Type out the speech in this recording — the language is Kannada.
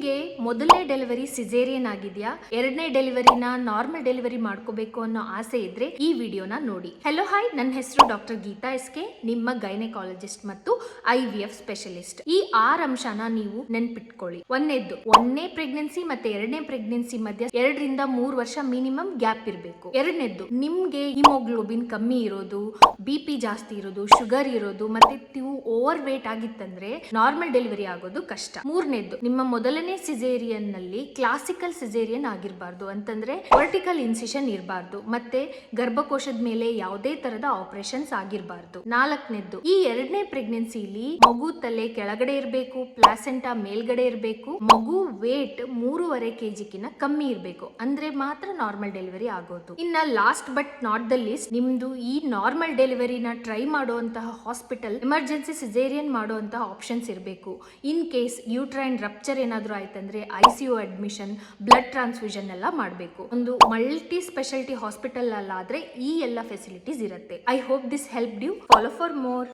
ನಿಮ್ಗೆ ಮೊದಲನೇ ಡೆಲಿವರಿ ಸಿಸೇರಿಯನ್ ಆಗಿದ್ಯಾ, ಎರಡನೇ ಡೆಲಿವರಿನ ನಾರ್ಮಲ್ ಡೆಲಿವರಿ ಮಾಡ್ಕೋಬೇಕು ಅನ್ನೋ ಆಸೆ ಇದ್ರೆ ಈ ವಿಡಿಯೋನ ನೋಡಿ. ಹೆಲೋ ಹಾಯ್, ನನ್ನ ಹೆಸರು ಡಾಕ್ಟರ್ ಗೀತಾ ಎಸ್ಕೆ, ನಿಮ್ಮ ಗೈನಕಾಲಜಿಸ್ಟ್ ಮತ್ತು IVF ಸ್ಪೆಷಲಿಸ್ಟ್. ಈ 6 ಅಂಶನ ನೀವು ನೆನ್ಪಿಟ್ಕೊಳ್ಳಿ. ಒಂದನೇ ಪ್ರೆಗ್ನೆನ್ಸಿ ಮತ್ತೆ ಎರಡನೇ ಪ್ರೆಗ್ನೆನ್ಸಿ ಮಧ್ಯ 2 ರಿಂದ 3 ವರ್ಷ ಮಿನಿಮಮ್ ಗ್ಯಾಪ್ ಇರಬೇಕು. ಎರಡನೇದ್ದು, ನಿಮ್ಗೆ ಹಿಮೋಗ್ಲೋಬಿನ್ ಕಮ್ಮಿ ಇರೋದು, BP ಜಾಸ್ತಿ ಇರೋದು, ಶುಗರ್ ಇರೋದು ಮತ್ತೆ ನೀವು ಓವರ್ ವೇಟ್ ಆಗಿತ್ತಂದ್ರೆ ನಾರ್ಮಲ್ ಡೆಲಿವರಿ ಆಗೋದು ಕಷ್ಟ. ಮೂರನೇದ್ದು, ನಿಮ್ಮ ಮೊದಲನೇ ಸಿಸೇರಿಯನ್ ನಲ್ಲಿ ಕ್ಲಾಸಿಕಲ್ ಸಿಸೇರಿಯನ್ ಆಗಿರಬಾರ್ದು, ಅಂತಂದ್ರೆ ವರ್ಟಿಕಲ್ ಇನ್ಸಿಷನ್ ಇರಬಾರ್ದು, ಮತ್ತೆ ಗರ್ಭಕೋಶದ ಮೇಲೆ ಯಾವುದೇ ತರದ ಆಪರೇಷನ್ಸ್ ಆಗಿರಬಾರ್ದು. ನಾಲ್ಕನೇದ್ದು, ಈ ಎರಡನೇ ಪ್ರೆಗ್ನೆನ್ಸಿಲಿ ಮಗು ತಲೆ ಕೆಳಗಡೆ ಇರಬೇಕು, ಪ್ಲಾಸೆಂಟಾ ಮೇಲ್ಗಡೆ ಇರಬೇಕು, ಮಗು ವೇಟ್ 3.5 kg ಕಮ್ಮಿ ಇರಬೇಕು, ಅಂದ್ರೆ ಮಾತ್ರ ನಾರ್ಮಲ್ ಡೆಲಿವರಿ ಆಗೋದು. ಇನ್ನ last but not the list, ನಿಮ್ದು ಈ ನಾರ್ಮಲ್ ಡೆಲಿವರಿನ ಟ್ರೈ ಮಾಡುವಂತಹ ಹಾಸ್ಪಿಟಲ್ ಎಮರ್ಜೆನ್ಸಿ ಸಿಸೇರಿಯನ್ ಮಾಡುವಂತಹ ಆಪ್ಷನ್ಸ್ ಇರಬೇಕು. ಇನ್ ಕೇಸ್ ಯೂಟ್ರೈನ್ ರಪ್ಚರ್ ಏನಾದರೂ ಆಯ್ತಂದ್ರೆ ICU ಅಡ್ಮಿಷನ್, ಬ್ಲಡ್ ಟ್ರಾನ್ಸ್ಫ್ಯೂಷನ್ ಎಲ್ಲ ಮಾಡಬೇಕು. ಒಂದು ಮಲ್ಟಿ ಸ್ಪೆಷಾಲಿಟಿ ಹಾಸ್ಪಿಟಲ್ ಅಲ್ಲಾದ್ರೆ ಈ ಎಲ್ಲ ಫೆಸಿಲಿಟೀಸ್ ಇರುತ್ತೆ. I hope this help you. Follow for more.